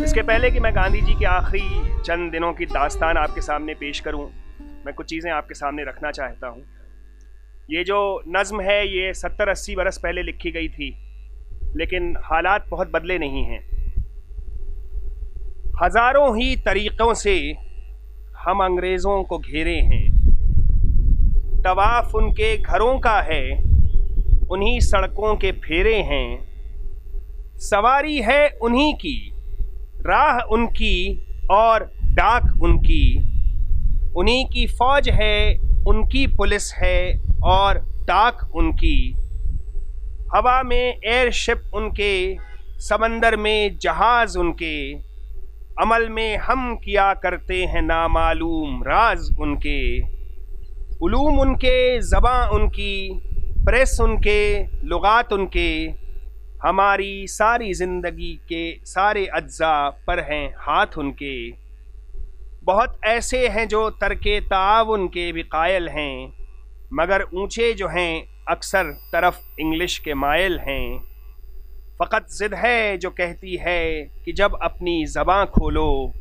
इसके पहले कि मैं गांधी जी के आखिरी चंद दिनों की दास्तान आपके सामने पेश करूं, मैं कुछ चीज़ें आपके सामने रखना चाहता हूं। ये जो नज़्म है ये 70-80 बरस पहले लिखी गई थी, लेकिन हालात बहुत बदले नहीं हैं। हज़ारों ही तरीक़ों से हम अंग्रेज़ों को घेरे हैं, तवाफ़ उनके घरों का है, उन्हीं सड़कों के फेरे हैं। सवारी है उन्हीं की, राह उनकी और डाक उनकी, उन्हीं की फौज है, उनकी पुलिस है और ताक उनकी। हवा में एयरशिप उनके, समंदर में जहाज उनके, अमल में हम किया करते हैं नामालूम राज उनके। उलूम उनके, ज़बां उनकी, प्रेस उनके, लुगात उनके, हमारी सारी ज़िंदगी के सारे अज्जा पर हैं हाथ उनके। बहुत ऐसे हैं जो तरके ताउन के भी कायल हैं, मगर ऊंचे जो हैं अक्सर तरफ इंग्लिश के मायल हैं। फ़कत ज़िद है जो कहती है कि जब अपनी ज़बां खोलो,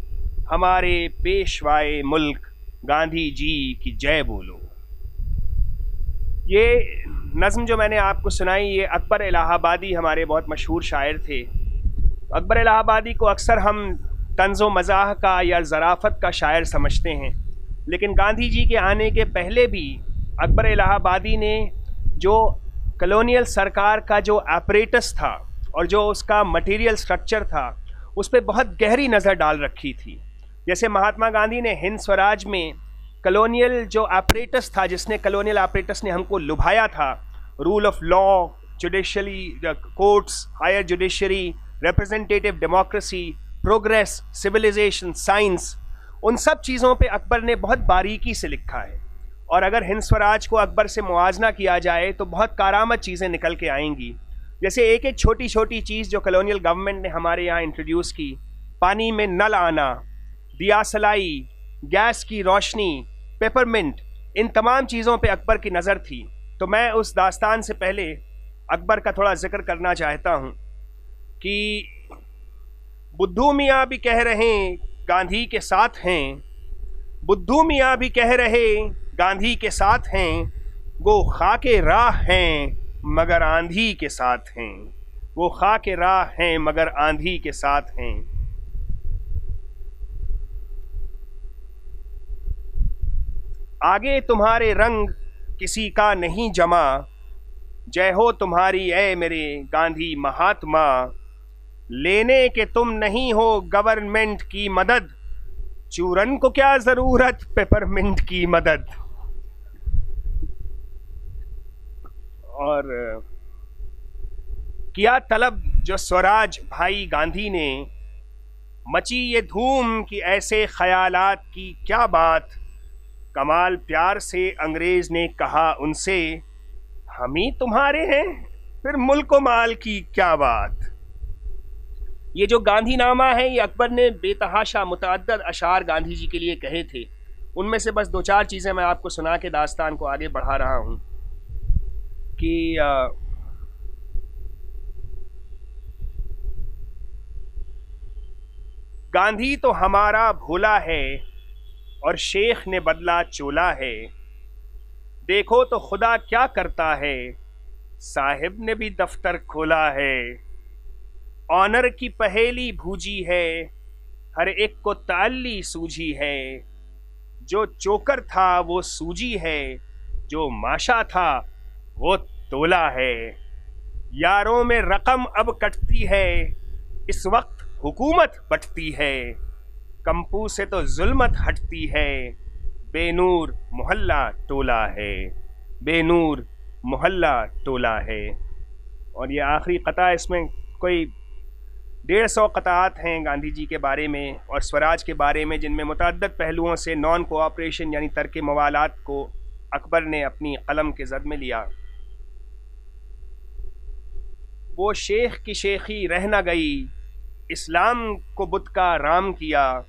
हमारे पेशवाए मुल्क गांधी जी की जय बोलो। ये नज़्म जो मैंने आपको सुनाई, ये अकबर इलाहाबादी हमारे बहुत मशहूर शायर थे। अकबर इलाहाबादी को अक्सर हम तंज़ो मज़ाह का या ज़राफ़त का शायर समझते हैं, लेकिन गांधी जी के आने के पहले भी अकबर इलाहाबादी ने जो कॉलोनियल सरकार का जो ऑपरेटस था और जो उसका मटेरियल स्ट्रक्चर था, उस पर बहुत गहरी नज़र डाल रखी थी। जैसे महात्मा गांधी ने हिंद स्वराज में कॉलोनियल जो ऑपरेटस था, जिसने कॉलोनियल ऑपरेटस ने हमको लुभाया था, rule of law, judicially courts, higher judiciary, representative democracy, progress, civilization, science, उन सब चीज़ों पे अकबर ने बहुत बारीकी से लिखा है। और अगर हिंद स्वराज को अकबर से मुआजना किया जाए तो बहुत कारामद चीज़ें निकल के आएंगी। जैसे एक एक छोटी छोटी चीज़ जो कॉलोनियल गवर्नमेंट ने हमारे यहाँ इंट्रोड्यूस की, पानी में नल आना, दिया सलाई, गैस की रोशनी, पेपरमिंट, इन तमाम चीज़ों पे अकबर की नज़र थी। तो मैं उस दास्तान से पहले अकबर का थोड़ा जिक्र करना चाहता हूँ कि बुद्धू मियाँ भी कह रहे गांधी के साथ हैं, बुद्धू मियाँ भी कह रहे गांधी के साथ हैं, वो खाके राह हैं मगर आंधी के साथ हैं, वो खाके राह हैं मगर आंधी के साथ हैं। आगे तुम्हारे रंग किसी का नहीं जमा, जय हो तुम्हारी ऐ मेरे गांधी महात्मा। लेने के तुम नहीं हो गवर्नमेंट की मदद, चूरन को क्या जरूरत पेपरमिंट की मदद। और किया तलब जो स्वराज भाई गांधी ने, मची ये धूम कि ऐसे ख्यालात की क्या बात। कमाल प्यार से अंग्रेज ने कहा उनसे, हम ही तुम्हारे हैं फिर मुल्क माल की क्या बात। ये जो गांधीनामा है, ये अकबर ने बेतहाशा मुतअद्दिद अशार गांधी जी के लिए कहे थे। उनमें से बस दो चार चीज़ें मैं आपको सुना के दास्तान को आगे बढ़ा रहा हूँ कि गांधी तो हमारा भोला है और शेख ने बदला चोला है। देखो तो खुदा क्या करता है, साहिब ने भी दफ्तर खोला है। ऑनर की पहेली भूजी है, हर एक को ताल्ली सूझी है। जो चोकर था वो सूजी है, जो माशा था वो तोला है। यारों में रकम अब कटती है, इस वक्त हुकूमत बटती है। कंपू से तो जुल्मत हटती है, बेनूर मोहल्ला टोला है, बेनूर मोहल्ला टोला है। और ये आखिरी कता, इसमें कोई 150 कतात हैं गांधी जी के बारे में और स्वराज के बारे में, जिनमें मुतअद्दिद पहलुओं से नॉन कोऑपरेशन यानी तर्क मवालात को अकबर ने अपनी कलम के जद में लिया। वो शेख की शेखी रह न गई, इस्लाम को बुत का राम किया।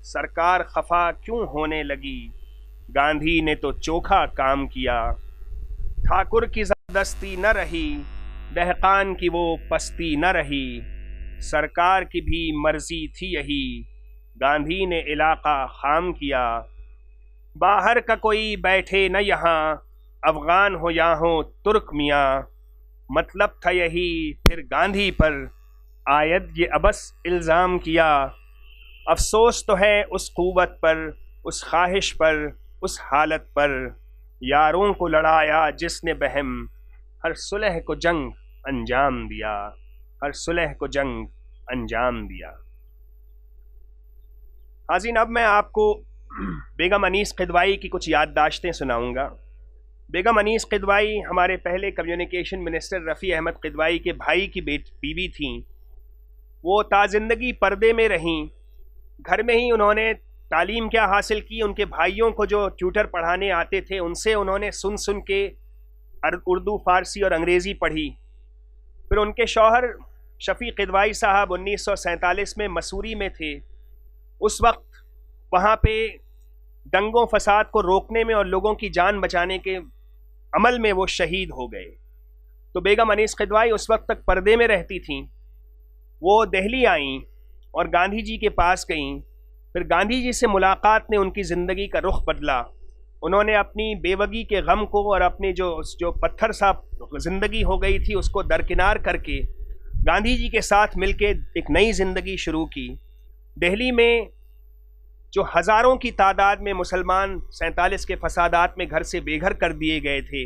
सरकार खफा क्यों होने लगी, गांधी ने तो चोखा काम किया। ठाकुर की जबरदस्ती न रही, दहकान की वो पस्ती न रही, सरकार की भी मर्जी थी यही, गांधी ने इलाका खाम किया। बाहर का कोई बैठे न यहाँ, अफगान हो या हो तुर्क मियाँ, मतलब था यही फिर गांधी पर आयत ये अबस इल्ज़ाम किया। अफसोस तो है उस क़ुव्वत पर, उस ख्वाहिश पर, उस हालत पर, यारों को लड़ाया जिसने बहम, हर सुलह को जंग अंजाम दिया, हर सुलह को जंग अंजाम दिया। हाज़रीन, अब मैं आपको बेगम अनीस किदवाई की कुछ याददाश्तें सुनाऊंगा। बेगम अनीस किदवाई हमारे पहले कम्युनिकेशन मिनिस्टर रफ़ी अहमद किदवाई के भाई की बीवी थीं। वो ताज़िंदगी पर्दे में रहीं। घर में ही उन्होंने तालीम क्या हासिल की, उनके भाइयों को जो ट्यूटर पढ़ाने आते थे उनसे उन्होंने सुन सुन के उर्दू, फ़ारसी और अंग्रेज़ी पढ़ी। फिर उनके शौहर शफ़ी किदवाई साहब 1947 में मसूरी में थे। उस वक्त वहाँ पे दंगों फसाद को रोकने में और लोगों की जान बचाने के अमल में वो शहीद हो गए। तो बेगम अनीस किदवाई उस वक्त तक पर्दे में रहती थीं। वो दिल्ली आईं और गांधी जी के पास गईं। फिर गांधी जी से मुलाकात ने उनकी ज़िंदगी का रुख बदला। उन्होंने अपनी बेवगी के गम को और अपनी जो पत्थर सा ज़िंदगी हो गई थी उसको दरकिनार करके गांधी जी के साथ मिलके एक नई ज़िंदगी शुरू की। दिल्ली में जो हज़ारों की तादाद में मुसलमान 47 के फसादात में घर से बेघर कर दिए गए थे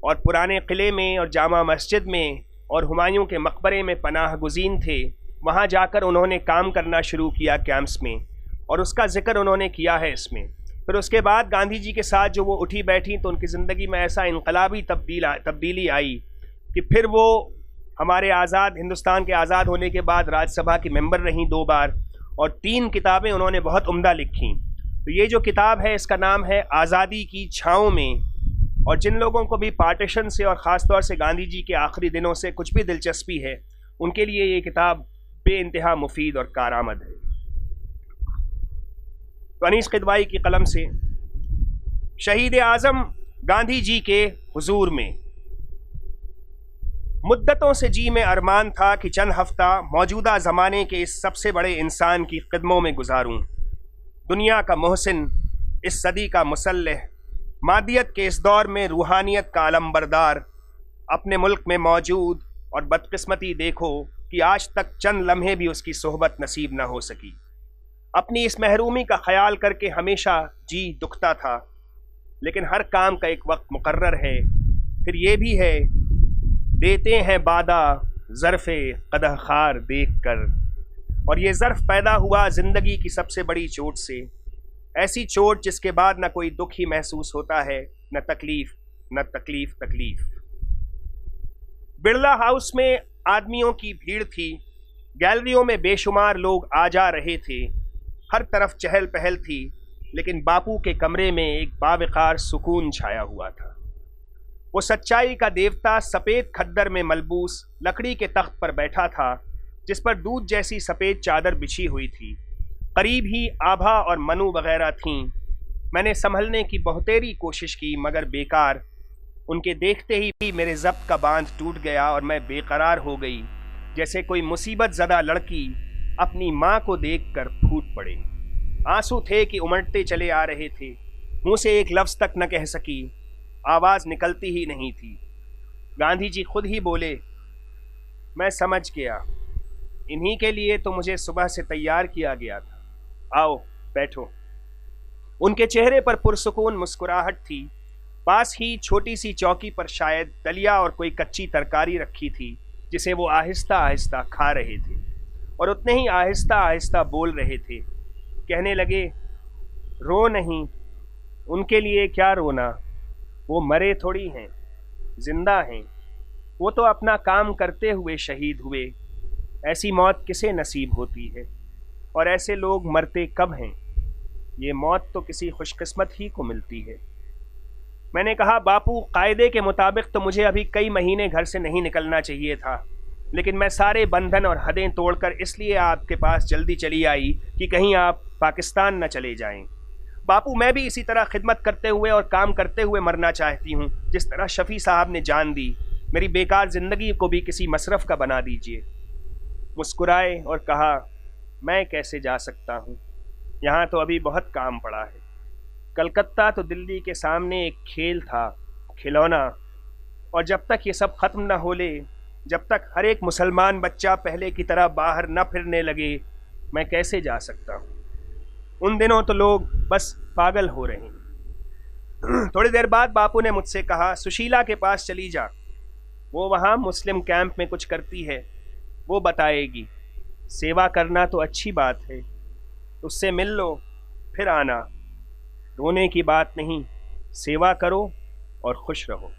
और पुराने किले में और जामा मस्जिद में और हुमायूं के मकबरे में पनाह गुज़ीन थे, वहाँ जाकर उन्होंने काम करना शुरू किया कैंप्स में, और उसका जिक्र उन्होंने किया है इसमें। फिर उसके बाद गांधी जी के साथ जो वो उठी बैठी तो उनकी ज़िंदगी में ऐसा इनकलाबी तब्दीली आई कि फिर वो हमारे आज़ाद हिंदुस्तान के आज़ाद होने के बाद राज्यसभा की मेंबर रहीं 2 बार, और 3 किताबें उन्होंने बहुत उम्दा लिखी। तो ये जो किताब है इसका नाम है आज़ादी की छाँव में। और जिन लोगों को भी पार्टीशन से और ख़ास तौर से गांधी जी के आखिरी दिनों से कुछ भी दिलचस्पी है, उनके लिए ये किताब बेइंतहा मुफीद और कारआमद है। तो अनीस किदवाई की कलम से शहीद आज़म गांधी जी के हुजूर में। मुद्दतों से जी में अरमान था कि चंद हफ्ता मौजूदा ज़माने के इस सबसे बड़े इंसान की खिदमों में गुजारूं। दुनिया का मोहसिन, इस सदी का मुसल्लह, मादियत के इस दौर में रूहानियत का अलमबरदार, अपने मुल्क में मौजूद, और बदकिस्मती देखो कि आज तक चंद लम्हे भी उसकी सोहबत नसीब न हो सकी। अपनी इस महरूमी का ख्याल करके हमेशा जी दुखता था, लेकिन हर काम का एक वक्त मुकर्रर है। फिर ये भी है, देते हैं बादा ज़र्फ़े कदह खार देख कर, और ये ज़र्फ़ पैदा हुआ ज़िंदगी की सबसे बड़ी चोट से, ऐसी चोट जिसके बाद न कोई दुख ही महसूस होता है, न तकलीफ़, न तकलीफ़। बिरला हाउस में आदमियों की भीड़ थी। गैलरियों में बेशुमार लोग आ जा रहे थे। हर तरफ चहल पहल थी, लेकिन बापू के कमरे में एक बावकार सुकून छाया हुआ था। वो सच्चाई का देवता सफ़ेद खद्दर में मलबूस लकड़ी के तख्त पर बैठा था, जिस पर दूध जैसी सफ़ेद चादर बिछी हुई थी। करीब ही आभा और मनु वगैरह थीं। मैंने संभलने की बहुतेरी कोशिश की, मगर बेकार। उनके देखते ही मेरे ज़ब्त का बांध टूट गया और मैं बेकरार हो गई, जैसे कोई मुसीबत ज़दा लड़की अपनी माँ को देखकर फूट पड़े। आंसू थे कि उमड़ते चले आ रहे थे। मुँह से एक लफ्ज़ तक न कह सकी, आवाज़ निकलती ही नहीं थी। गांधी जी खुद ही बोले, मैं समझ गया, इन्हीं के लिए तो मुझे सुबह से तैयार किया गया था। आओ बैठो। उनके चेहरे पर पुरसुकून मुस्कुराहट थी। पास ही छोटी सी चौकी पर शायद दलिया और कोई कच्ची तरकारी रखी थी, जिसे वो आहिस्ता आहिस्ता खा रहे थे, और उतने ही आहिस्ता आहिस्ता बोल रहे थे। कहने लगे, रो नहीं, उनके लिए क्या रोना, वो मरे थोड़ी हैं, जिंदा हैं। वो तो अपना काम करते हुए शहीद हुए। ऐसी मौत किसे नसीब होती है, और ऐसे लोग मरते कब हैं? ये मौत तो किसी खुशकिस्मत ही को मिलती है। मैंने कहा, बापू, कायदे के मुताबिक तो मुझे अभी कई महीने घर से नहीं निकलना चाहिए था, लेकिन मैं सारे बंधन और हदें तोड़कर इसलिए आपके पास जल्दी चली आई कि कहीं आप पाकिस्तान न चले जाएं। बापू, मैं भी इसी तरह खिदमत करते हुए और काम करते हुए मरना चाहती हूँ, जिस तरह शफी साहब ने जान दी। मेरी बेकार जिंदगी को भी किसी मसरफ का बना दीजिए। मुस्कुराए और कहा, मैं कैसे जा सकता हूँ, यहाँ तो अभी बहुत काम पड़ा है। कलकत्ता तो दिल्ली के सामने एक खेल था, खिलौना, और जब तक ये सब खत्म न हो ले, जब तक हर एक मुसलमान बच्चा पहले की तरह बाहर न फिरने लगे, मैं कैसे जा सकता हूँ। उन दिनों तो लोग बस पागल हो रहे हैं। थोड़ी देर बाद बापू ने मुझसे कहा, सुशीला के पास चली जा, वो वहाँ मुस्लिम कैंप में कुछ करती है, वो बताएगी। सेवा करना तो अच्छी बात है, उससे मिल लो फिर आना। रोने की बात नहीं, सेवा करो और खुश रहो।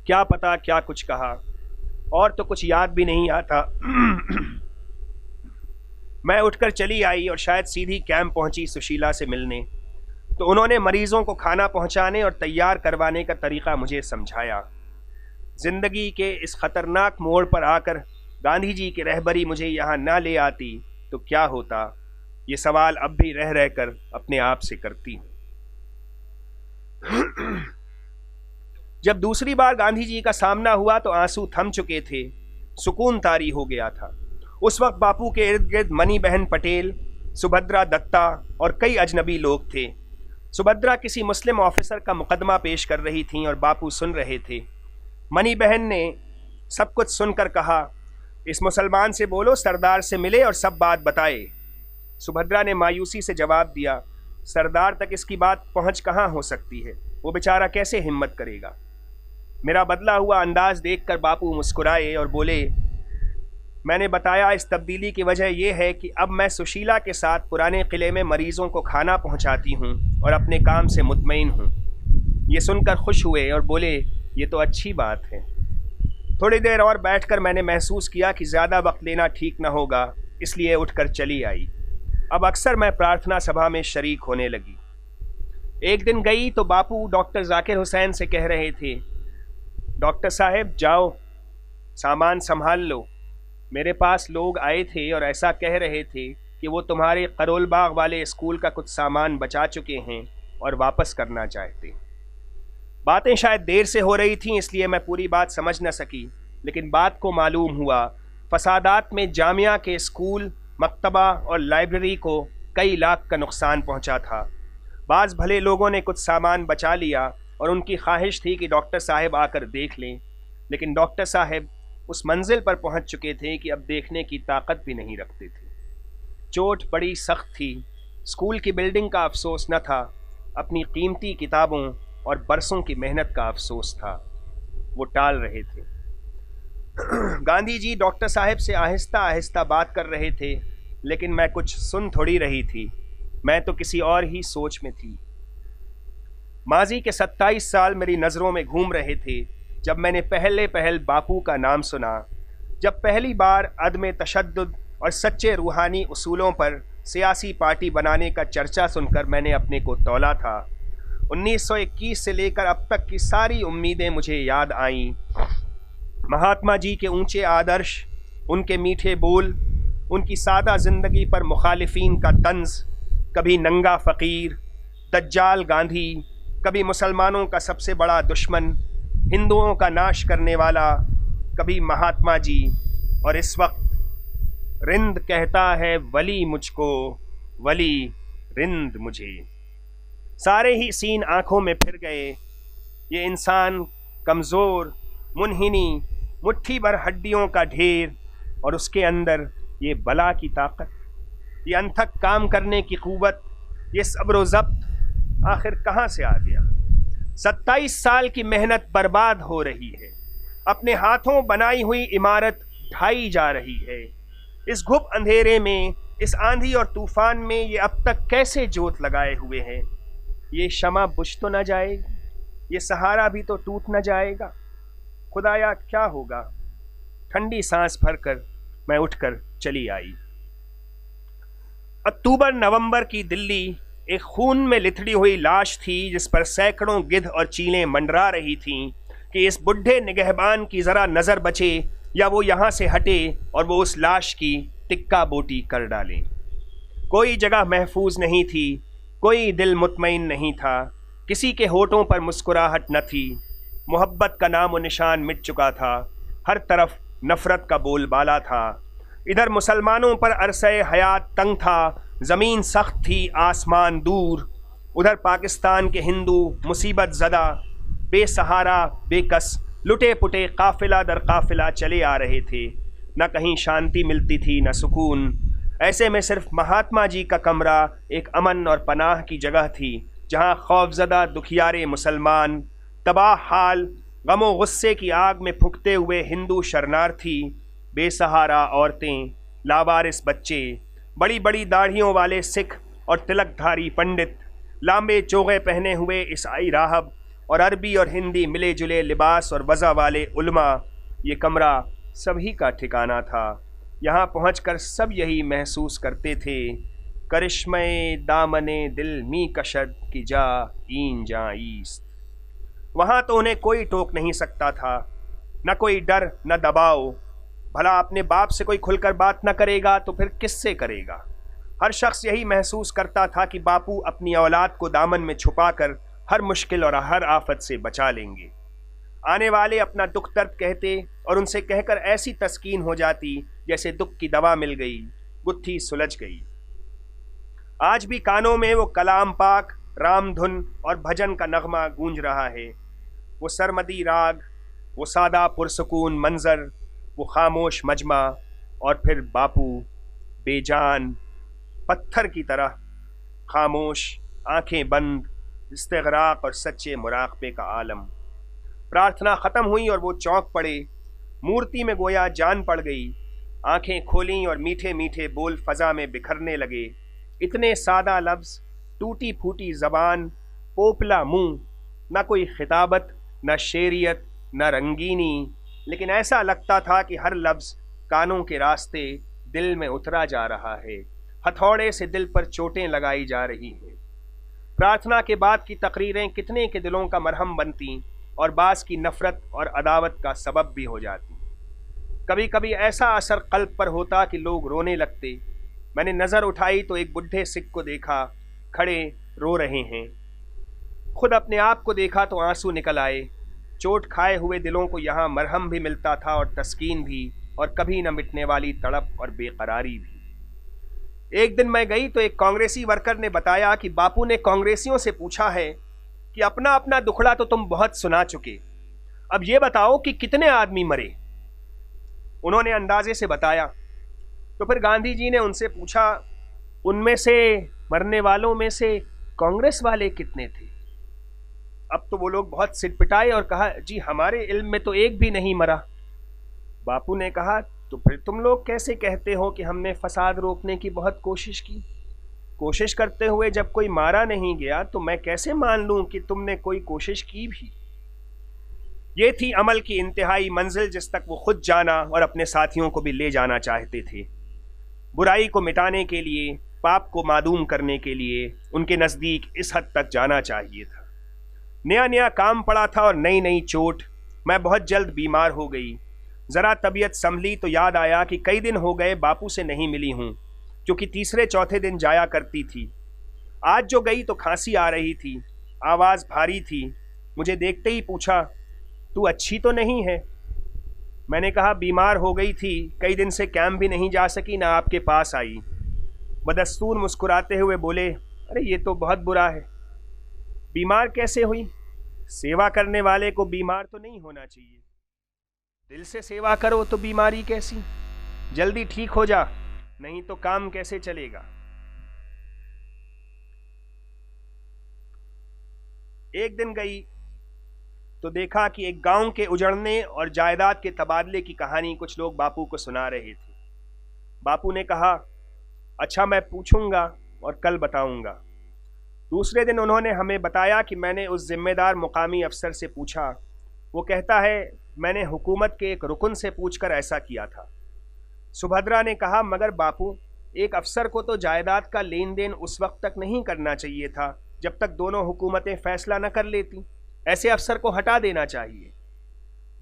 क्या पता क्या कुछ कहा, और तो कुछ याद भी नहीं आता। मैं उठकर चली आई और शायद सीधी कैंप पहुंची सुशीला से मिलने। तो उन्होंने मरीजों को खाना पहुंचाने और तैयार करवाने का तरीका मुझे समझाया। जिंदगी के इस खतरनाक मोड़ पर आकर गांधी जी की रहबरी मुझे यहाँ ना ले आती तो क्या होता, ये सवाल अब भी रह रहकर अपने आप से करती हूँ। जब दूसरी बार गांधी जी का सामना हुआ तो आंसू थम चुके थे, सुकून तारी हो गया था। उस वक्त बापू के इर्द गिर्द मनी बहन पटेल, सुभद्रा दत्ता और कई अजनबी लोग थे। सुभद्रा किसी मुस्लिम ऑफिसर का मुकदमा पेश कर रही थीं और बापू सुन रहे थे। मनी बहन ने सब कुछ सुनकर कहा, इस मुसलमान से बोलो सरदार से मिले और सब बात बताए। सुभद्रा ने मायूसी से जवाब दिया, सरदार तक इसकी बात पहुंच कहाँ हो सकती है, वो बेचारा कैसे हिम्मत करेगा। मेरा बदला हुआ अंदाज देखकर बापू मुस्कुराए और बोले, मैंने बताया इस तब्दीली की वजह यह है कि अब मैं सुशीला के साथ पुराने किले में मरीजों को खाना पहुंचाती हूं और अपने काम से मुतमईन हूं। ये सुनकर खुश हुए और बोले, ये तो अच्छी बात है। थोड़ी देर और बैठकर मैंने महसूस किया कि ज़्यादा वक्त लेना ठीक न होगा, इसलिए उठकर चली आई। अब अक्सर मैं प्रार्थना सभा में शरीक होने लगी। एक दिन गई तो बापू डॉक्टर जाकिर हुसैन से कह रहे थे, डॉक्टर साहब जाओ, सामान संभाल लो। मेरे पास लोग आए थे और ऐसा कह रहे थे कि वो तुम्हारे करोल बाग वाले स्कूल का कुछ सामान बचा चुके हैं और वापस करना चाहते। बातें शायद देर से हो रही थीं, इसलिए मैं पूरी बात समझ न सकी, लेकिन बात को मालूम हुआ फसादात में जामिया के स्कूल, मकतबा और लाइब्रेरी को कई लाख का नुकसान पहुंचा था। बाज़ भले लोगों ने कुछ सामान बचा लिया और उनकी ख्वाहिश थी कि डॉक्टर साहब आकर देख लें, लेकिन डॉक्टर साहब उस मंजिल पर पहुंच चुके थे कि अब देखने की ताकत भी नहीं रखते थे। चोट बड़ी सख्त थी। स्कूल की बिल्डिंग का अफसोस न था, अपनी कीमती किताबों और बरसों की मेहनत का अफसोस था। वो टाल रहे थे। गांधी जी डॉक्टर साहब से आहिस्ता आहिस्ता बात कर रहे थे, लेकिन मैं कुछ सुन थोड़ी रही थी, मैं तो किसी और ही सोच में थी। माजी के 27 साल मेरी नज़रों में घूम रहे थे जब मैंने पहल बापू का नाम सुना, जब पहली बार अदम तशद्दुद और सच्चे रूहानी उसूलों पर सियासी पार्टी बनाने का चर्चा सुनकर मैंने अपने को तौला था। 1921 से लेकर अब तक की सारी उम्मीदें मुझे याद आईं। महात्मा जी के ऊंचे आदर्श, उनके मीठे बोल, उनकी सादा ज़िंदगी पर मुखालिफिन का तंज, कभी नंगा फ़कीर, दज्जाल गांधी, कभी मुसलमानों का सबसे बड़ा दुश्मन, हिंदुओं का नाश करने वाला, कभी महात्मा जी, और इस वक्त रिंद कहता है वली मुझको, वली रिंद मुझे। सारे ही सीन आंखों में फिर गए। ये इंसान कमज़ोर, मुनहिनी, मुट्ठी भर हड्डियों का ढेर, और उसके अंदर ये बला की ताकत, ये अनथक काम करने की क़ुव्वत, ये सब्र व ज़ब्त आखिर कहाँ से आ गया। 27 साल की मेहनत बर्बाद हो रही है, अपने हाथों बनाई हुई इमारत ढाई जा रही है। इस घुप अंधेरे में, इस आंधी और तूफान में ये अब तक कैसे जोत लगाए हुए हैं। ये शमा बुझ तो न जाएगी, ये सहारा भी तो टूट न जाएगा। खुदाया क्या होगा। ठंडी सांस भरकर मैं उठकर चली आई। अक्टूबर नवंबर की दिल्ली एक खून में लिथड़ी हुई लाश थी, जिस पर सैकड़ों गिद्ध और चीलें मंडरा रही थीं कि इस बुढ़े निगहबान की ज़रा नज़र बचे या वो यहाँ से हटे और वो उस लाश की टिक्का बोटी कर डालें। कोई जगह महफूज नहीं थी, कोई दिल मुतमईन नहीं था, किसी के होठों पर मुस्कुराहट न थी। मोहब्बत का नाम व निशान मिट चुका था, हर तरफ नफरत का बोलबाला था। इधर मुसलमानों पर अरसे हयात तंग था, ज़मीन सख्त थी आसमान दूर। उधर पाकिस्तान के हिंदू मुसीबत ज़दा, बेसहारा बेकस, लुटे पुटे काफिला दर काफिला चले आ रहे थे। न कहीं शांति मिलती थी न सुकून। ऐसे में सिर्फ महात्मा जी का कमरा एक अमन और पनाह की जगह थी, जहां खौफजदा दुखियारे मुसलमान, तबाह हाल, गमो गुस्से की आग में फुकते हुए हिंदू शरणार्थी, बेसहारा औरतें, लावारिस बच्चे, बड़ी बड़ी दाढ़ियों वाले सिख और तिलकधारी पंडित, लांबे चोगे पहने हुए ईसाई राहब और अरबी और हिंदी मिले जुले लिबास और वज़ा वाले उलमा, ये कमरा सभी का ठिकाना था। यहाँ पहुँचकर सब यही महसूस करते थे, करिश्मे दामने दिल मी कशद की जा ईन जा ईस्त। वहाँ तो उन्हें कोई टोक नहीं सकता था, न कोई डर न दबाव। भला अपने बाप से कोई खुलकर बात न करेगा तो फिर किससे करेगा। हर शख्स यही महसूस करता था कि बापू अपनी औलाद को दामन में छुपाकर हर मुश्किल और हर आफत से बचा लेंगे। आने वाले अपना दुख दर्द कहते और उनसे कहकर ऐसी तस्कीन हो जाती जैसे दुख की दवा मिल गई, गुत्थी सुलझ गई। आज भी कानों में वो कलाम पाक, रामधुन और भजन का नगमा गूंज रहा है। वो सरमदी राग, वो सादा पुरसकून मंजर, वो खामोश मजमा, और फिर बापू बेजान पत्थर की तरह खामोश, आंखें बंद, इस्तिग़राक़ और सच्चे मुराक़बे का आलम। प्रार्थना ख़त्म हुई और वो चौंक पड़े। मूर्ति में गोया जान पड़ गई। आंखें खोलीं और मीठे मीठे बोल फ़ज़ा में बिखरने लगे। इतने सादा लफ्ज़, टूटी फूटी ज़बान, पोपला मुँह, न कोई खिताबत, न शेरियत, न रंगीनी, लेकिन ऐसा लगता था कि हर लफ्ज़ कानों के रास्ते दिल में उतरा जा रहा है, हथौड़े से दिल पर चोटें लगाई जा रही हैं। प्रार्थना के बाद की तकरीरें कितने के दिलों का मरहम बनती और बास की नफ़रत और अदावत का सबब भी हो जाती। कभी कभी ऐसा असर कल्ब पर होता कि लोग रोने लगते। मैंने नज़र उठाई तो एक बुढ़े सिख को देखा, खड़े रो रहे हैं। खुद अपने आप को देखा तो आंसू निकल आए। चोट खाए हुए दिलों को यहाँ मरहम भी मिलता था और तस्कीन भी, और कभी न मिटने वाली तड़प और बेकरारी भी। एक दिन मैं गई तो एक कांग्रेसी वर्कर ने बताया कि बापू ने कांग्रेसियों से पूछा है कि अपना अपना दुखड़ा तो तुम बहुत सुना चुके, अब ये बताओ कि कितने आदमी मरे। उन्होंने अंदाजे से बताया। तो फिर गांधी जी ने उनसे पूछा, उनमें से मरने वालों में से कांग्रेस वाले कितने थे? अब तो वो लोग बहुत सिटपिटाए और कहा, जी हमारे इल्म में तो एक भी नहीं मरा। बापू ने कहा, तो फिर तुम लोग कैसे कहते हो कि हमने फसाद रोकने की बहुत कोशिश की? कोशिश करते हुए जब कोई मारा नहीं गया तो मैं कैसे मान लूं कि तुमने कोई कोशिश की भी? ये थी अमल की इंतहाई मंजिल जिस तक वो खुद जाना और अपने साथियों को भी ले जाना चाहते थे। बुराई को मिटाने के लिए, पाप को मादूम करने के लिए उनके नज़दीक इस हद तक जाना चाहिए था। नया नया काम पड़ा था और नई नई चोट। मैं बहुत जल्द बीमार हो गई। ज़रा तबीयत संभली तो याद आया कि कई दिन हो गए बापू से नहीं मिली हूँ, क्योंकि तीसरे चौथे दिन जाया करती थी। आज जो गई तो खांसी आ रही थी, आवाज़ भारी थी। मुझे देखते ही पूछा, तू अच्छी तो नहीं है? मैंने कहा, बीमार हो गई थी, कई दिन से कैंप भी नहीं जा सकी, ना आपके पास आई। बदस्तूर मुस्कुराते हुए बोले, अरे ये तो बहुत बुरा है। बीमार कैसे हुई? सेवा करने वाले को बीमार तो नहीं होना चाहिए। दिल से सेवा करो तो बीमारी कैसी? जल्दी ठीक हो जा, नहीं तो काम कैसे चलेगा। एक दिन गई तो देखा कि एक गांव के उजड़ने और जायदाद के तबादले की कहानी कुछ लोग बापू को सुना रहे थे। बापू ने कहा, अच्छा मैं पूछूंगा और कल बताऊंगा। दूसरे दिन उन्होंने हमें बताया कि मैंने उस जिम्मेदार मुकामी अफसर से पूछा। वो कहता है, मैंने हुकूमत के एक रुकन से पूछकर ऐसा किया था। सुभद्रा ने कहा, मगर बापू, एक अफसर को तो जायदाद का लेन देन उस वक्त तक नहीं करना चाहिए था जब तक दोनों हुकूमतें फैसला न कर लेती। ऐसे अफसर को हटा देना चाहिए।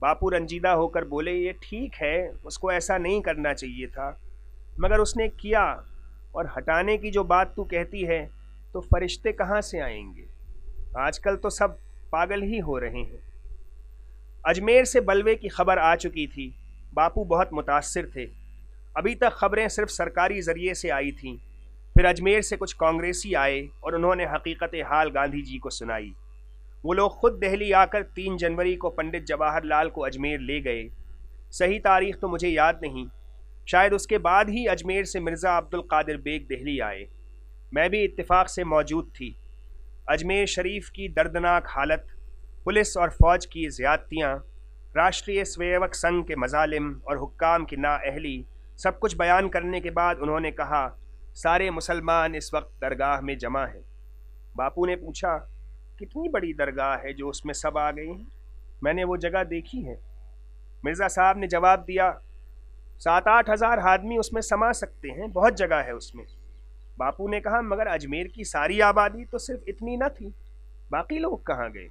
बापू रंजीदा होकर बोले, ये ठीक है, उसको ऐसा नहीं करना चाहिए था, मगर उसने किया। और हटाने की जो बात तू कहती है, तो फरिश्ते कहाँ से आएंगे? आजकल तो सब पागल ही हो रहे हैं। अजमेर से बलवे की खबर आ चुकी थी। बापू बहुत मुतासिर थे। अभी तक खबरें सिर्फ सरकारी जरिए से आई थीं। फिर अजमेर से कुछ कांग्रेसी आए और उन्होंने हकीकत हाल गांधी जी को सुनाई। वो लोग खुद दिल्ली आकर 3 जनवरी को पंडित जवाहरलाल को अजमेर ले गए। सही तारीख तो मुझे याद नहीं, शायद उसके बाद ही अजमेर से मिर्ज़ा अब्दुल कादिर बेग दिल्ली आए। मैं भी इत्तेफाक से मौजूद थी। अजमेर शरीफ की दर्दनाक हालत, पुलिस और फौज की ज़्यादतियाँ, राष्ट्रीय स्वयंसेवक संघ के मजालिम और हुक्काम की नाअहली, सब कुछ बयान करने के बाद उन्होंने कहा, सारे मुसलमान इस वक्त दरगाह में जमा हैं। बापू ने पूछा, कितनी बड़ी दरगाह है जो उसमें सब आ गए हैं? मैंने वो जगह देखी है। मिर्ज़ा साहब ने जवाब दिया, 7-8 हज़ार आदमी उसमें समा सकते हैं, बहुत जगह है उसमें। बापू ने कहा, मगर अजमेर की सारी आबादी तो सिर्फ इतनी न थी, बाकी लोग कहाँ गए?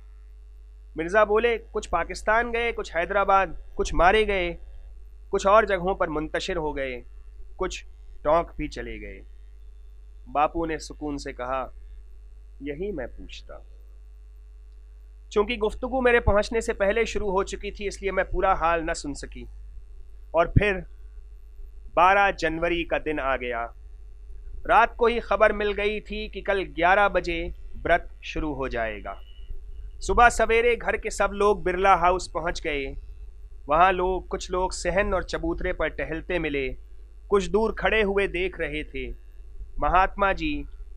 मिर्ज़ा बोले, कुछ पाकिस्तान गए, कुछ हैदराबाद, कुछ मारे गए, कुछ और जगहों पर मुंतशिर हो गए, कुछ टोंक भी चले गए। बापू ने सुकून से कहा, यही मैं पूछता। चूंकि गुफ्तगू मेरे पहुंचने से पहले शुरू हो चुकी थी, इसलिए मैं पूरा हाल न सुन सकी। और फिर 12 जनवरी का दिन आ गया। रात को ही खबर मिल गई थी कि कल 11 बजे व्रत शुरू हो जाएगा। सुबह सवेरे घर के सब लोग बिरला हाउस पहुंच गए। वहां कुछ लोग सहन और चबूतरे पर टहलते मिले, कुछ दूर खड़े हुए देख रहे थे। महात्मा जी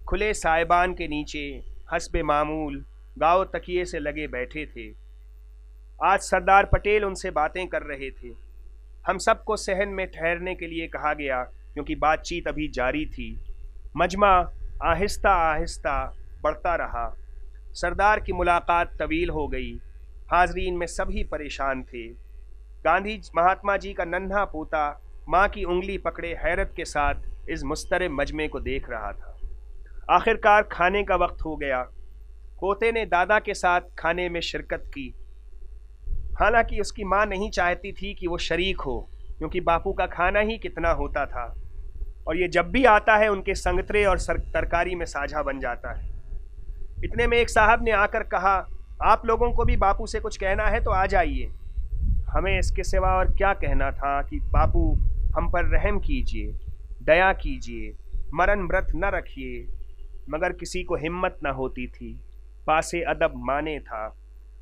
खुले साइबान के नीचे हस्बे मामूल गाँव तकिए से लगे बैठे थे। आज सरदार पटेल उनसे बातें कर रहे थे। हम सबको सहन में ठहरने के लिए कहा गया, क्योंकि बातचीत अभी जारी थी। मजमा आहिस्ता आहिस्ता बढ़ता रहा। सरदार की मुलाकात तवील हो गई। हाजरीन में सभी परेशान थे। महात्मा जी का नन्हा पोता माँ की उंगली पकड़े हैरत के साथ इस मुस्तरब मजमे को देख रहा था। आखिरकार खाने का वक्त हो गया। पोते ने दादा के साथ खाने में शिरकत की। हालांकि उसकी माँ नहीं चाहती थी कि वो शरीक हो, क्योंकि बापू का खाना ही कितना होता था और ये जब भी आता है उनके संगतरे और तरकारी में साझा बन जाता है। इतने में एक साहब ने आकर कहा, आप लोगों को भी बापू से कुछ कहना है तो आ जाइए। हमें इसके सिवा और क्या कहना था कि बापू हम पर रहम कीजिए, दया कीजिए, मरण व्रत न रखिए, मगर किसी को हिम्मत न होती थी। पासे अदब माने था।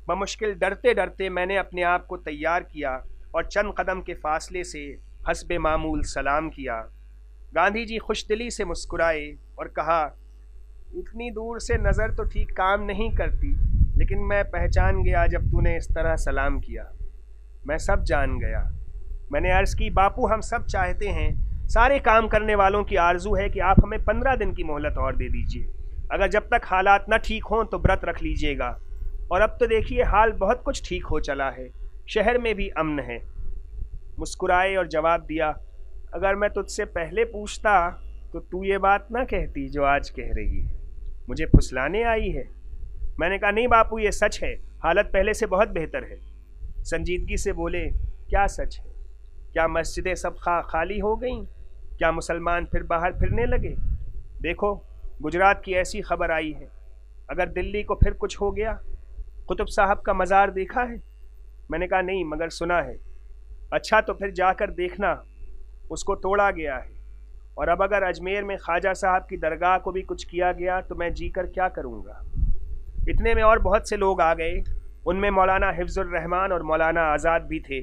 बमुश्किल डरते डरते मैंने अपने आप को तैयार किया और चंद कदम के फासले से हस्बे मामूल सलाम किया। गांधी जी खुशदिली से मुस्कुराए और कहा, इतनी दूर से नज़र तो ठीक काम नहीं करती, लेकिन मैं पहचान गया जब तूने इस तरह सलाम किया। मैं सब जान गया। मैंने अर्ज़ की, बापू हम सब चाहते हैं, सारे काम करने वालों की आरजू है कि आप हमें 15 दिन की मोहलत और दे दीजिए। अगर जब तक हालात न ठीक हों तो व्रत रख लीजिएगा। और अब तो देखिए हाल बहुत कुछ ठीक हो चला है, शहर में भी अमन है। मुस्कुराए और जवाब दिया, अगर मैं तुझसे पहले पूछता तो तू ये बात ना कहती जो आज कह रही है। मुझे फुसलाने आई है? मैंने कहा, नहीं बापू ये सच है, हालत पहले से बहुत बेहतर है। संजीदगी से बोले, क्या सच है? क्या मस्जिदें सब खाली हो गईं? क्या मुसलमान फिर बाहर फिरने लगे? देखो गुजरात की ऐसी खबर आई है। अगर दिल्ली को फिर कुछ हो गया। कुतुब साहब का मज़ार देखा है? मैंने कहा, नहीं, मगर सुना है। अच्छा, तो फिर जाकर देखना, उसको तोड़ा गया है। और अब अगर अजमेर में ख्वाजा साहब की दरगाह को भी कुछ किया गया तो मैं जीकर क्या करूँगा। इतने में और बहुत से लोग आ गए। उनमें मौलाना हिफ्जुर रहमान और मौलाना आज़ाद भी थे।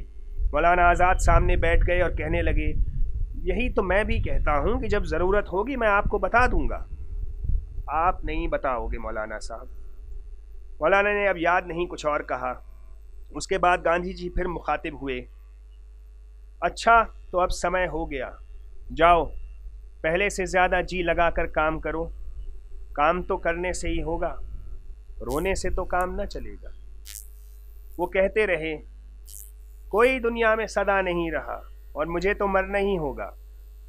मौलाना आज़ाद सामने बैठ गए और कहने लगे, यही तो मैं भी कहता हूँ कि जब ज़रूरत होगी मैं आपको बता दूँगा। आप नहीं बताओगे मौलाना साहब। मौलाना ने अब याद नहीं कुछ और कहा। उसके बाद गांधी जी फिर मुखातिब हुए, अच्छा तो अब समय हो गया, जाओ पहले से ज़्यादा जी लगाकर काम करो। काम तो करने से ही होगा, रोने से तो काम न चलेगा। वो कहते रहे, कोई दुनिया में सदा नहीं रहा और मुझे तो मरना ही होगा,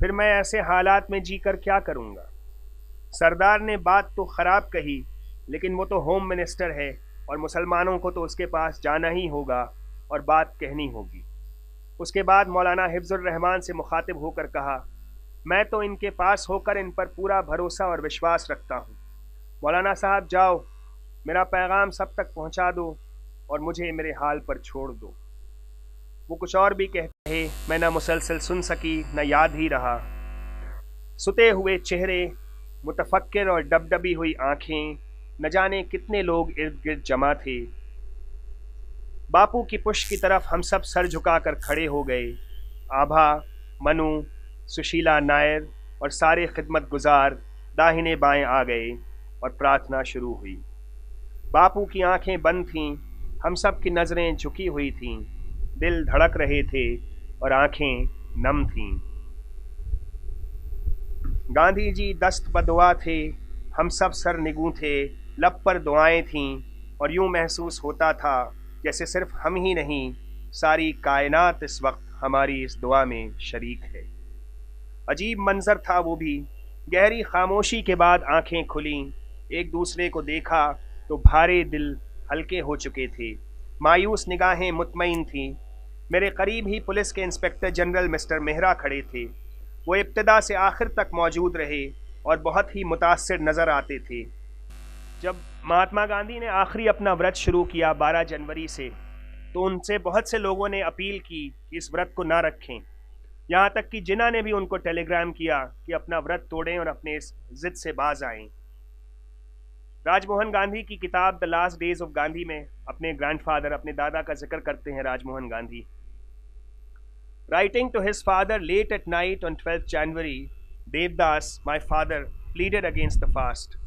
फिर मैं ऐसे हालात में जीकर क्या करूँगा। सरदार ने बात तो ख़राब कही, लेकिन वो तो होम मिनिस्टर है और मुसलमानों को तो उसके पास जाना ही होगा और बात कहनी होगी। उसके बाद मौलाना हिफ्जुर रहमान से मुखातिब होकर कहा, मैं तो इनके पास होकर इन पर पूरा भरोसा और विश्वास रखता हूँ। मौलाना साहब जाओ, मेरा पैगाम सब तक पहुंचा दो और मुझे मेरे हाल पर छोड़ दो। वो कुछ और भी कहते रहे, मैं न मुसलसल सुन सकी न याद ही रहा। सुते हुए चेहरे, मुतफक्किर और डबडबी हुई आंखें, न जाने कितने लोग इर्द गिर्द जमा थे। बापू की पुष्ट की तरफ हम सब सर झुकाकर खड़े हो गए। आभा, मनु, सुशीला नायर और सारे खिदमत गुजार दाहिने बाएं आ गए और प्रार्थना शुरू हुई। बापू की आंखें बंद थीं, हम सब की नज़रें झुकी हुई थीं, दिल धड़क रहे थे और आंखें नम थीं। गांधी जी दस्त बदुआ थे, हम सब सर निगू थे, लब पर दुआएं थीं और यूं महसूस होता था जैसे सिर्फ हम ही नहीं, सारी कायनात इस वक्त हमारी इस दुआ में शरीक है। अजीब मंजर था वो भी। गहरी खामोशी के बाद आंखें खुलीं, एक दूसरे को देखा तो भारे दिल हल्के हो चुके थे, मायूस निगाहें मुतमईन थीं। मेरे करीब ही पुलिस के इंस्पेक्टर जनरल मिस्टर मेहरा खड़े थे। वो इब्तिदा से आखिर तक मौजूद रहे और बहुत ही मुतासिर नज़र आते थे। जब महात्मा गांधी ने आखिरी अपना व्रत शुरू किया 12 जनवरी से, तो उनसे बहुत से लोगों ने अपील की कि इस व्रत को ना रखें। यहाँ तक कि जिन्ना ने भी उनको टेलीग्राम किया कि अपना व्रत तोड़ें और अपने इस जिद से बाज आएं। राजमोहन गांधी की किताब the last days of Gandhi में अपने ग्रैंडफादर, अपने दादा का जिक्र करते हैं Rajmohan Gandhi. Writing to his father late at night on 12th January, Devdas, my father, pleaded against the fast.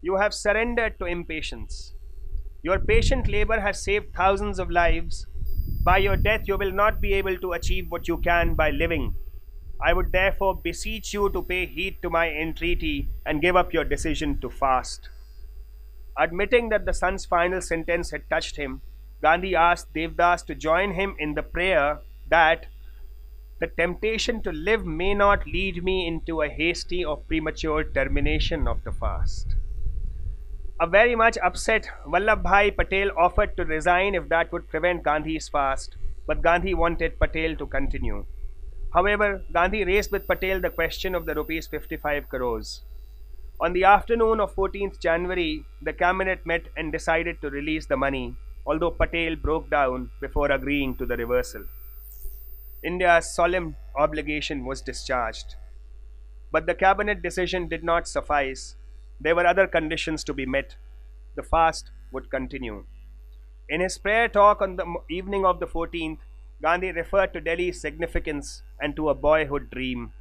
You have surrendered to impatience. Your patient labor has saved thousands of lives. By your death, you will not be able to achieve what you can by living. I would therefore beseech you to pay heed to my entreaty and give up your decision to fast. Admitting that the son's final sentence had touched him, Gandhi asked Devdas to join him in the prayer that the temptation to live may not lead me into a hasty or premature termination of the fast. A very much upset Vallabhbhai Patel offered to resign if that would prevent Gandhi's fast, but Gandhi wanted Patel to continue. However, Gandhi raised with Patel the question of the rupees 55 crores. On the afternoon of 14th January, the cabinet met and decided to release the money, although Patel broke down before agreeing to the reversal. India's solemn obligation was discharged. But the cabinet decision did not suffice. There were other conditions to be met. The fast would continue. In his prayer talk on the evening of the 14th, Gandhi referred to Delhi's significance and to a boyhood dream.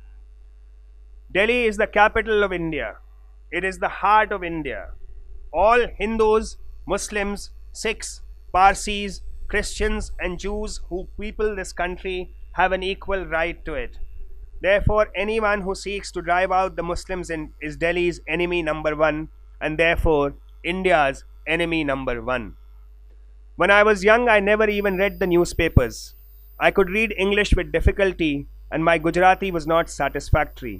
Delhi is the capital of India. It is the heart of India. All Hindus, Muslims, Sikhs, Parsis, Christians and Jews who people this country have an equal right to it. Therefore, anyone who seeks to drive out the Muslims is Delhi's enemy number one, and therefore India's enemy number one. When I was young, I never even read the newspapers. I could read English with difficulty, and my Gujarati was not satisfactory.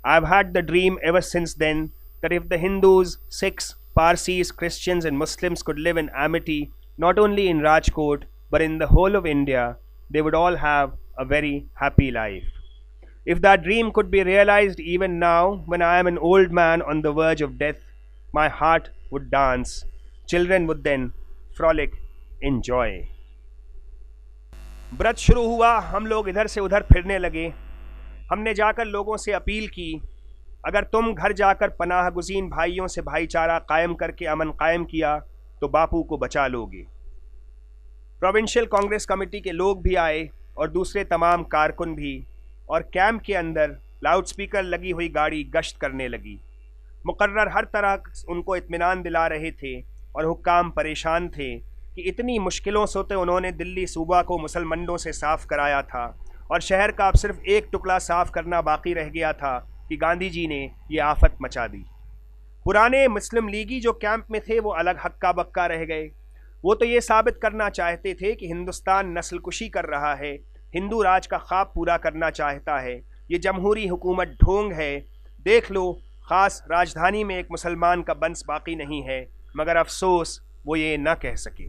I have had the dream ever since then that if the Hindus, Sikhs, Parsis, Christians and Muslims could live in amity, not only in Rajkot, but in the whole of India, they would all have a very happy life. If that dream could be realized even now, when I am an old man on the verge of death, my heart would dance. Children would then frolic in joy. व्रत शुरू हुआ, हम लोग इधर से उधर फिरने लगे। हमने जाकर लोगों से अपील की, अगर तुम घर जाकर पनाह गुज़ीन भाइयों से भाईचारा कायम करके अमन कायम किया तो बापू को बचा लोगे। प्रोविंशियल कांग्रेस कमेटी के लोग भी आए और दूसरे तमाम कारकुन भी, और कैंप के अंदर लाउडस्पीकर लगी हुई गाड़ी गश्त करने लगी। मुकर्रर हर तरह उनको इत्मीनान दिला रहे थे और हुक्काम परेशान थे कि इतनी मुश्किलों से तो उन्होंने दिल्ली सूबा को मुसलमानों से साफ़ कराया था और शहर का अब सिर्फ एक टुकड़ा साफ़ करना बाकी रह गया था कि गांधी जी ने ये आफत मचा दी। पुराने मुस्लिम लीगी जो कैंप में थे वो अलग हक्का बक्का रह गए। वो तो ये साबित करना चाहते थे कि हिंदुस्तान नस्लकुशी कर रहा है, हिंदू राज का ख्वाब पूरा करना चाहता है, ये जमहूरी हुकूमत ढोंग है, देख लो ख़ास राजधानी में एक मुसलमान का बंस बाकी नहीं है, मगर अफसोस वो ये न कह सके।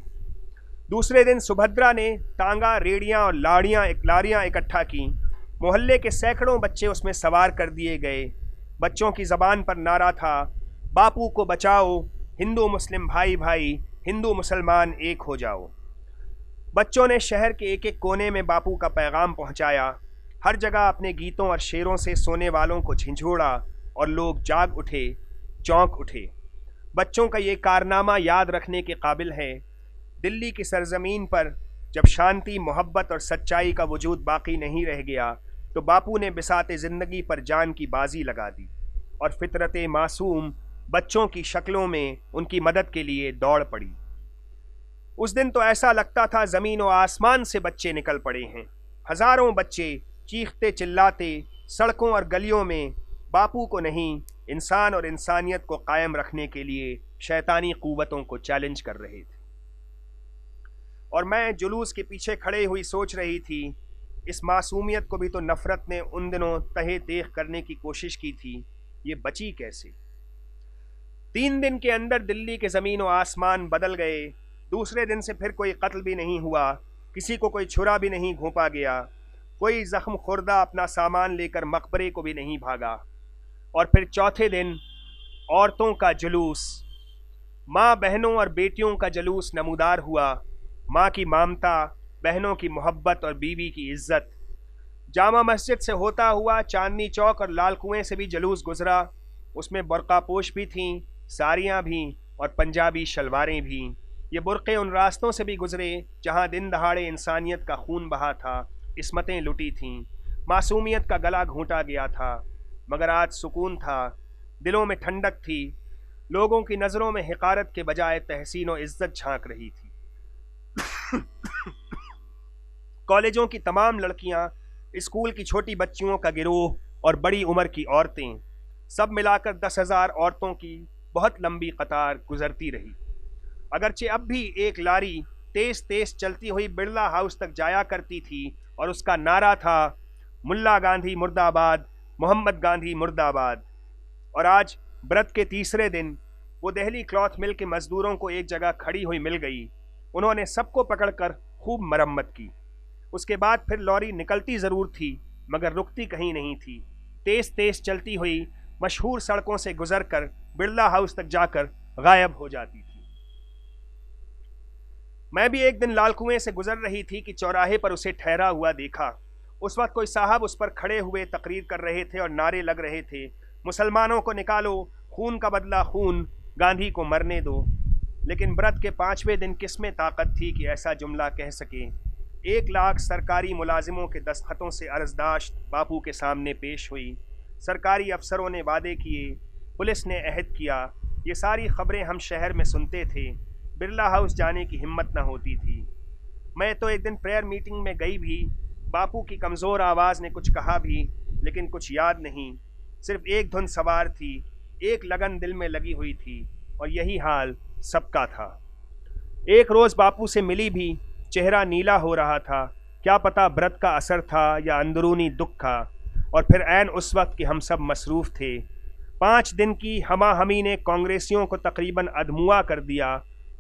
दूसरे दिन सुभद्रा ने टांगा, रेड़ियाँ और लारियाँ इकट्ठा की। मोहल्ले के सैकड़ों बच्चे उसमें सवार कर दिए गए। बच्चों की ज़बान पर नारा था, बापू को बचाओ, हिंदू मुस्लिम भाई भाई, हिंदू मुसलमान एक हो जाओ। बच्चों ने शहर के एक एक कोने में बापू का पैगाम पहुंचाया। हर जगह अपने गीतों और शेरों से सोने वालों को झिंझोड़ा और लोग जाग उठे, चौंक उठे। बच्चों का ये कारनामा याद रखने के काबिल है। दिल्ली की सरजमीन पर जब शांति, मोहब्बत और सच्चाई का वजूद बाकी नहीं रह गया तो बापू ने बिसाते ज़िंदगी पर जान की बाजी लगा दी और फितरत मासूम बच्चों की शक्लों में उनकी मदद के लिए दौड़ पड़ी। उस दिन तो ऐसा लगता था ज़मीन और आसमान से बच्चे निकल पड़े हैं। हज़ारों बच्चे चीखते चिल्लाते सड़कों और गलियों में बापू को नहीं, इंसान और इंसानियत को कायम रखने के लिए शैतानी क़ुव्वतों को चैलेंज कर रहे थे। और मैं जुलूस के पीछे खड़े हुई सोच रही थी, इस मासूमियत को भी तो नफ़रत ने उन दिनों तहे तेख करने की कोशिश की थी, ये बची कैसे? 3 दिन के अंदर दिल्ली के ज़मीन और आसमान बदल गए। दूसरे दिन से फिर कोई कत्ल भी नहीं हुआ, किसी को कोई छुरा भी नहीं घोंपा गया, कोई ज़ख्म खुर्दा अपना सामान लेकर मकबरे को भी नहीं भागा। और फिर चौथे दिन औरतों का जुलूस, माँ बहनों और बेटियों का जुलूस नमूदार हुआ। माँ की ममता, बहनों की मोहब्बत और बीवी की इज्जत। जामा मस्जिद से होता हुआ चांदनी चौक और लाल कुएं से भी जुलूस गुजरा। उसमें बुर्कापोश भी थीं, साड़ियाँ भी और पंजाबी शलवारें भी। ये बुर्क़े उन रास्तों से भी गुजरे जहाँ दिन दहाड़े इंसानियत का खून बहा था, इस्मतें लुटी थीं, मासूमियत का गला घोंटा गया था। मगर आज सुकून था, दिलों में ठंडक थी, लोगों की नज़रों में हिकारत के बजाय तहसीन और इज्जत झांक रही थी। कॉलेजों की तमाम लड़कियां, स्कूल की छोटी बच्चियों का गिरोह और बड़ी उम्र की औरतें, सब मिलाकर 10,000 औरतों की बहुत लंबी कतार गुजरती रही। अगरचे अब भी एक लारी तेज तेज चलती हुई बिरला हाउस तक जाया करती थी और उसका नारा था, मुल्ला गांधी मुर्दाबाद, मोहम्मद गांधी मुर्दाबाद। और आज व्रत के तीसरे दिन वो दिल्ली क्लॉथ मिल के मजदूरों को एक जगह खड़ी हुई मिल गई। उन्होंने सबको पकड़कर खूब मरम्मत की। उसके बाद फिर लॉरी निकलती ज़रूर थी मगर रुकती कहीं नहीं थी। तेज़ तेज़ चलती हुई मशहूर सड़कों से गुजरकर बिरला हाउस तक जाकर गायब हो जाती थी। मैं भी एक दिन लाल कुएं से गुजर रही थी कि चौराहे पर उसे ठहरा हुआ देखा। उस वक्त कोई साहब उस पर खड़े हुए तकरीर कर रहे थे और नारे लग रहे थे, मुसलमानों को निकालो, खून का बदला खून, गांधी को मरने दो। लेकिन व्रत के 5वें दिन किसमें ताकत थी कि ऐसा जुमला कह सके। 1 लाख सरकारी मुलाजिमों के दस्तखतों से अर्जदाश्त बापू के सामने पेश हुई। सरकारी अफसरों ने वादे किए, पुलिस ने अहद किया। ये सारी खबरें हम शहर में सुनते थे। बिरला हाउस जाने की हिम्मत न होती थी। मैं तो एक दिन प्रेयर मीटिंग में गई भी। बापू की कमज़ोर आवाज़ ने कुछ कहा भी, लेकिन कुछ याद नहीं। सिर्फ एक धुन सवार थी, एक लगन दिल में लगी हुई थी और यही हाल सबका था। एक रोज़ बापू से मिली भी, चेहरा नीला हो रहा था। क्या पता व्रत का असर था या अंदरूनी दुख था। और फिर ऐन उस वक्त कि हम सब मसरूफ़ थे। 5 दिन की हमाहमी ने कांग्रेसियों को तकरीबन अधमुआ कर दिया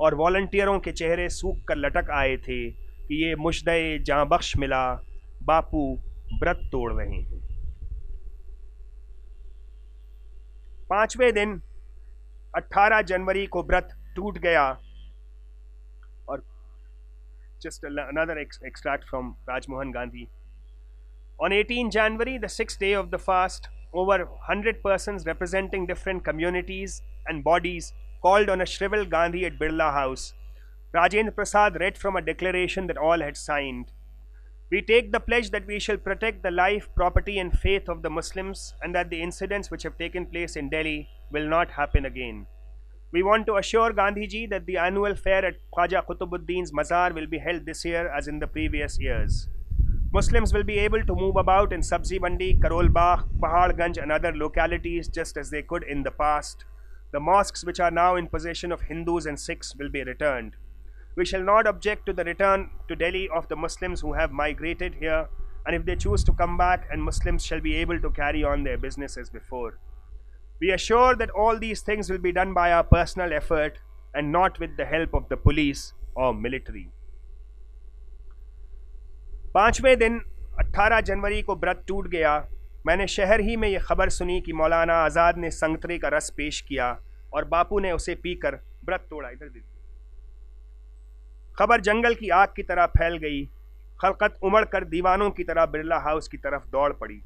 और वॉलंटियरों के चेहरे सूख कर लटक आए थे कि ये मुश्दे जाँ बख्श मिला, बापू व्रत तोड़ रहे हैं। 5वें दिन 18 जनवरी को व्रत टूट गया। और just another extract from Rajmohan Gandhi. On 18 January, the 6th day of the fast, over 100 persons representing different communities and bodies called on a shriveled Gandhi at Birla House. Rajendra Prasad read from a declaration that all had signed. We take the pledge that we shall protect the life, property and faith of the Muslims and that the incidents which have taken place in Delhi will not happen again. We want to assure Gandhiji that the annual fair at Khwaja Qutubuddin's Mazar will be held this year as in the previous years. Muslims will be able to move about in Sabzi Mandi, Karol Bagh, Paharganj and other localities just as they could in the past. The mosques which are now in possession of Hindus and Sikhs will be returned. We shall not object to the return to Delhi of the Muslims who have migrated here, and if they choose to come back, and Muslims shall be able to carry on their business as before. We assure that all these things will be done by our personal effort and not with the help of the police or military. 5वें दिन 18 जनवरी को व्रत टूट गया। मैंने शहर ही में ये खबर सुनी कि मौलाना आज़ाद ने संगतरे का रस पेश किया और बापू ने उसे पीकर व्रत तोड़ा। इधर देखिए, खबर जंगल की आग की तरह फैल गई। खलकत उमड़ कर दीवानों की तरह बिरला हाउस की तरफ दौड़ पड़ी।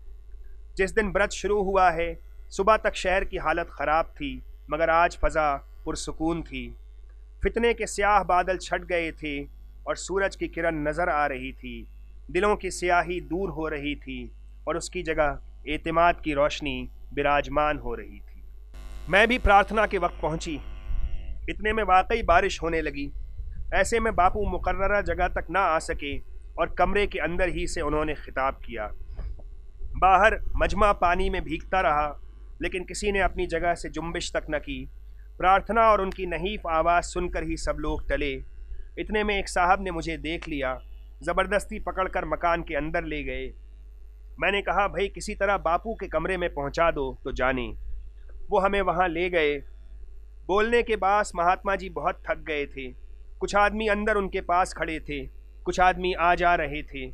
जिस दिन व्रत शुरू हुआ है, सुबह तक शहर की हालत खराब थी, मगर आज फजा पुरसुकून थी। फितने के स्याह बादल छट गए थे और सूरज की किरण नजर आ रही थी। दिलों की स्याही दूर हो रही थी और उसकी जगह एतिमाद की रोशनी विराजमान हो रही थी। मैं भी प्रार्थना के वक्त पहुंची। इतने में वाकई बारिश होने लगी। ऐसे में बापू मुकर्ररा जगह तक ना आ सके और कमरे के अंदर ही से उन्होंने खिताब किया। बाहर मजमा पानी में भीगता रहा, लेकिन किसी ने अपनी जगह से जुम्बिश तक न की। प्रार्थना और उनकी नहीफ आवाज़ सुनकर ही सब लोग टले। इतने में एक साहब ने मुझे देख लिया, ज़बरदस्ती पकड़कर मकान के अंदर ले गए। मैंने कहा, भाई किसी तरह बापू के कमरे में पहुंचा दो तो जाने। वो हमें वहां ले गए। बोलने के बाद महात्मा जी बहुत थक गए थे। कुछ आदमी अंदर उनके पास खड़े थे, कुछ आदमी आ जा रहे थे।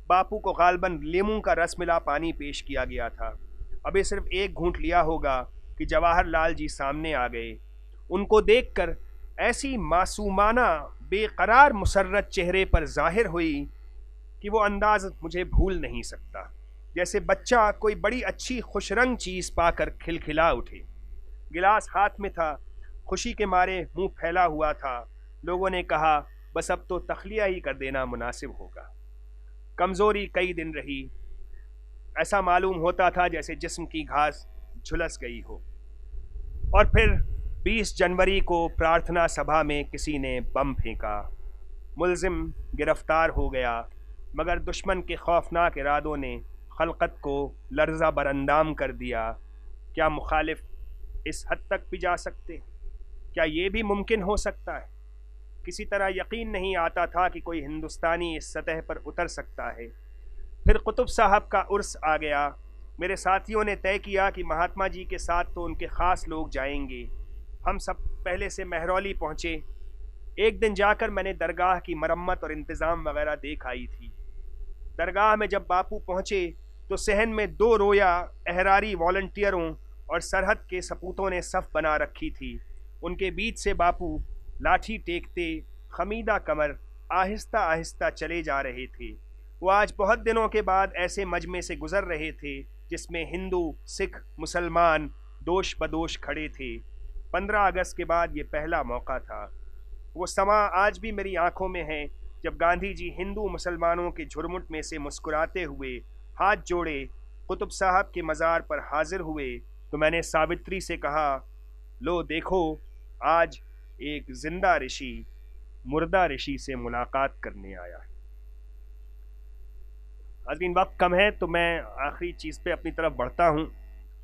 बापू को गालबन लेमू का रस मिला पानी पेश किया गया था। अभी सिर्फ एक घूंट लिया होगा कि जवाहरलाल जी सामने आ गए। उनको देखकर ऐसी मासूमाना बेकरार मुसर्रत चेहरे पर जाहिर हुई कि वो अंदाज मुझे भूल नहीं सकता। जैसे बच्चा कोई बड़ी अच्छी खुशरंग चीज़ पाकर खिलखिला उठे। गिलास हाथ में था, खुशी के मारे मुंह फैला हुआ था। लोगों ने कहा, बस अब तो तखलिया ही कर देना मुनासिब होगा। कमज़ोरी कई दिन रही। ऐसा मालूम होता था जैसे जिस्म की घास झुलस गई हो। और फिर 20 जनवरी को प्रार्थना सभा में किसी ने बम फेंका। मुल्जिम गिरफ्तार हो गया, मगर दुश्मन के खौफनाक इरादों ने खलकत को लर्जा बरअंदाम कर दिया। क्या मुखालिफ इस हद तक भी जा सकते? क्या ये भी मुमकिन हो सकता है? किसी तरह यकीन नहीं आता था कि कोई हिंदुस्तानी इस सतह पर उतर सकता है। फिर कुतुब साहब का उर्स आ गया। मेरे साथियों ने तय किया कि महात्मा जी के साथ तो उनके ख़ास लोग जाएंगे। हम सब पहले से महरौली पहुँचे। एक दिन जाकर मैंने दरगाह की मरम्मत और इंतज़ाम वगैरह देख आई थी। दरगाह में जब बापू पहुँचे तो सहन में 2 रोया अहरारी वॉलंटियरों और सरहद के सपूतों ने सफ़ बना रखी थी। उनके बीच से बापू लाठी टेकते खमीदा कमर आहिस्ता आहिस्ता चले जा रहे थे। वो आज बहुत दिनों के बाद ऐसे मजमे से गुजर रहे थे जिसमें हिंदू, सिख, मुसलमान दोष बदोश खड़े थे। 15 अगस्त के बाद ये पहला मौका था। वो समा आज भी मेरी आंखों में है जब गांधी जी हिंदू मुसलमानों के झुरमुट में से मुस्कुराते हुए हाथ जोड़े कुतुब साहब के मज़ार पर हाजिर हुए। तो मैंने सावित्री से कहा, लो देखो, आज एक जिंदा ऋषि मुर्दा ऋषि से मुलाकात करने आया। हाज़रीन, वक्त कम है तो मैं आखिरी चीज़ पे अपनी तरफ बढ़ता हूँ।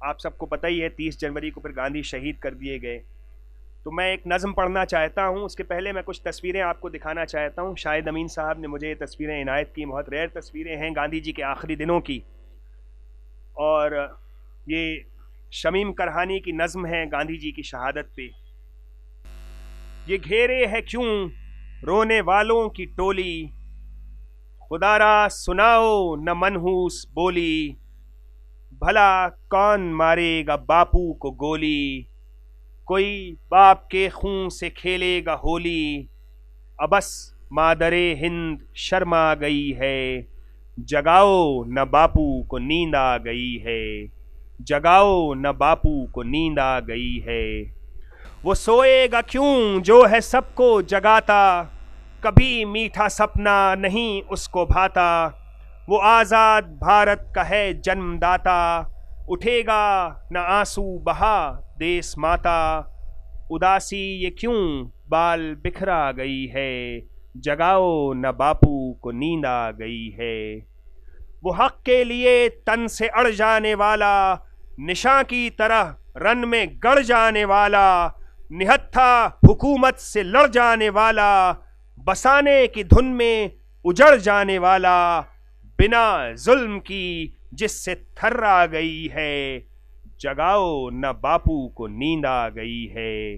आप सबको पता ही है 30 जनवरी को फिर गांधी शहीद कर दिए गए। तो मैं एक नज़म पढ़ना चाहता हूँ। उसके पहले मैं कुछ तस्वीरें आपको दिखाना चाहता हूँ। शाहिद अमीन साहब ने मुझे ये तस्वीरें इनायत की। बहुत रेयर तस्वीरें हैं गांधी जी के आखिरी दिनों की। और ये शमीम करहानी की नज़म है गांधी जी की शहादत पे। ये घेरे है क्यों रोने वालों की टोली, खुदारा सुनाओ न मनहूस बोली, भला कौन मारेगा बापू को गोली, कोई बाप के खून से खेलेगा होली, अबस मादरे हिंद शर्मा गई है, जगाओ न बापू को नींद आ गई है, जगाओ न बापू को नींद आ गई है। वो सोएगा क्यों जो है सबको जगाता, कभी मीठा सपना नहीं उसको भाता, वो आज़ाद भारत का है जन्मदाता, उठेगा न आंसू बहा देश माता, उदासी ये क्यों बाल बिखरा गई है, जगाओ न बापू को नींद आ गई है। वो हक के लिए तन से अड़ जाने वाला, निशां की तरह रन में गड़ जाने वाला, निहत्था हुकूमत से लड़ जाने वाला, बसाने की धुन में उजड़ जाने वाला, बिना जुल्म की जिससे थर्रा गई है, जगाओ न बापू को नींद आ गई है।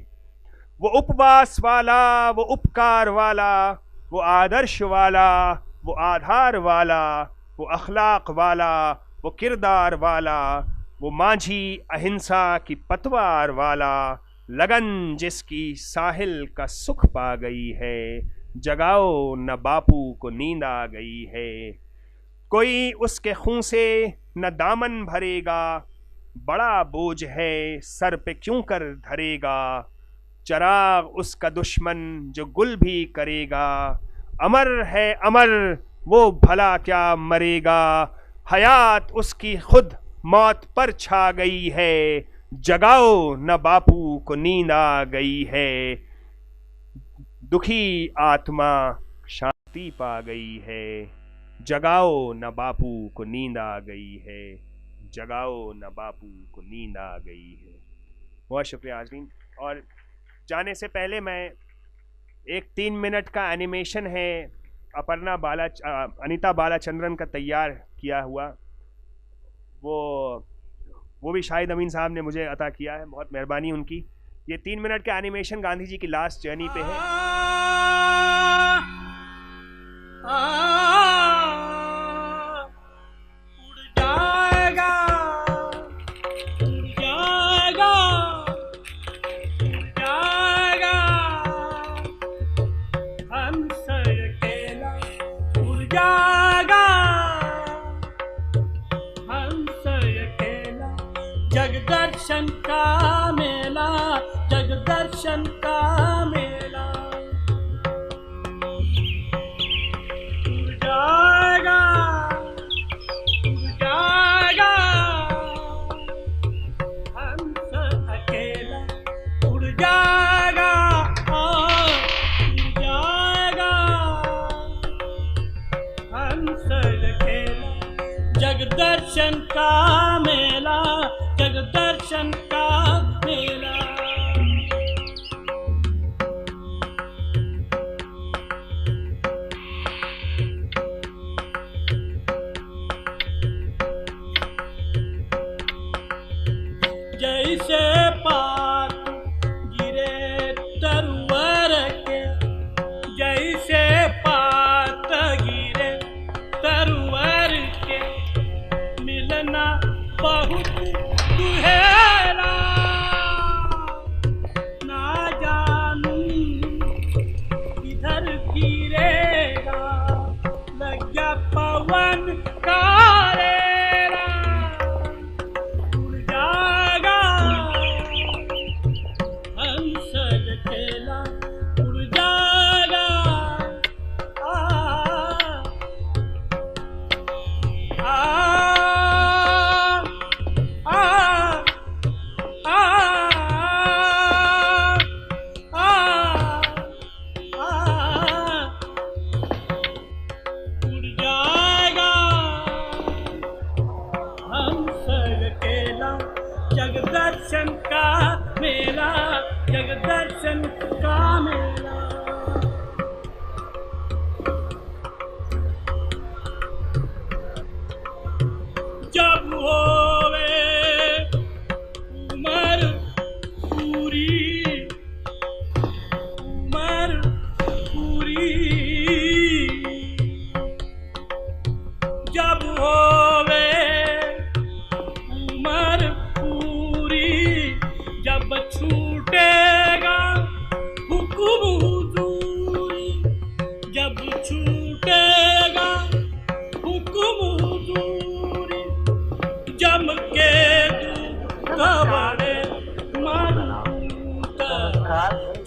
वो उपवास वाला, वो उपकार वाला, वो आदर्श वाला, वो आधार वाला, वो अखलाक वाला, वो किरदार वाला, वो मांझी अहिंसा की पतवार वाला, लगन जिसकी साहिल का सुख पा गई है, जगाओ न बापू को नींद आ गई है। कोई उसके खून से न दामन भरेगा, बड़ा बोझ है सर पे क्यों कर धरेगा। चराग उसका दुश्मन जो गुल भी करेगा, अमर है अमर वो भला क्या मरेगा। हयात उसकी खुद मौत पर छा गई है, जगाओ न बापू को नींद आ गई है। दुखी आत्मा शांति पा गई है, जगाओ न बापू को नींद आ गई है, जगाओ न बापू को नींद आ गई है। बहुत शुक्रिया आज़रीन। और जाने से पहले मैं एक 3 मिनट का एनिमेशन है अनीता बालाचंद्रन का तैयार किया हुआ, वो भी शाहिद अमीन साहब ने मुझे अता किया है, बहुत मेहरबानी उनकी। ये 3 मिनट का एनिमेशन गांधी जी की लास्ट जर्नी पे है। जगदर्शन का मेला, जगदर्शन का मेला, उड़ जाएगा, उड़ जाएगा हंस अकेला, उड़ जाएगा, उड़ जाएगा हंस अकेला। जगदर्शन का मेला, जगदर्शन का मेला। जैसे पात गिरे तरवर के, जैसे पात गिरे तरवर के, मिलना बहुत दुहेरा, ना जानू किधर गिरेगा, लग गया पवन का रेला। उड़ जाएगा हंस अकेला, उड़ जाएगा जगदर्शन का मेला, जगदर्शन का मेला। जब होवे उमर पूरी, उमर पूरी, जब होवे उमर पूरी, जब छूटेगा हुक्म हुजूरी, जब छूटेगा हुक्म हुजूरी, जम के दूत बड़े मारूत,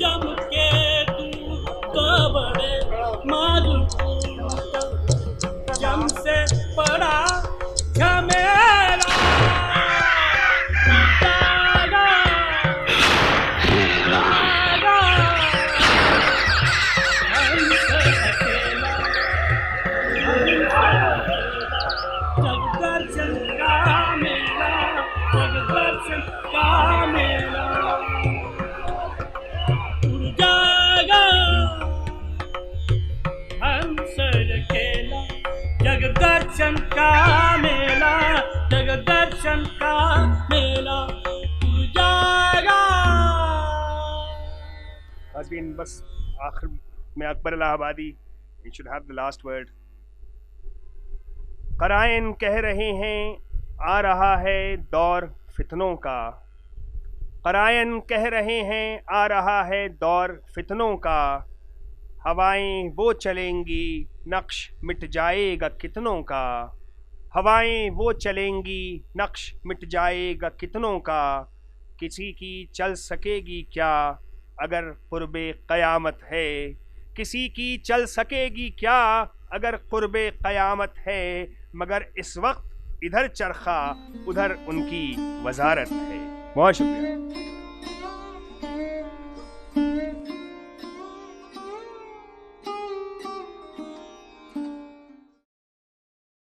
जम के दूत बड़े मारूत, जम से पड़ा झमेला। जगदर्शन का मेला, जगदर्शन का मेला। उड़ जाएगा हंस अकेला, जगदर्शन का मेला, जगदर्शन का मेला। उड़ जाएगा। बस आखिर में अकबर इलाहाबादी, you should have the last word. क़राइन कह रहे हैं आ रहा है दौर फितनों का, क़राइन कह रहे हैं आ रहा है दौर फितनों का, हवाएं वो चलेंगी नक्श मिट जाएगा कितनों का, हवाएं वो चलेंगी नक्श मिट जाएगा कितनों का, किसी की चल सकेगी क्या अगर क़ुर्बे क़यामत है, किसी की चल सकेगी क्या अगर क़ुर्बे क़यामत है, मगर इस वक्त इधर चरखा उधर उनकी वजारत है। बहुत शुक्रिया।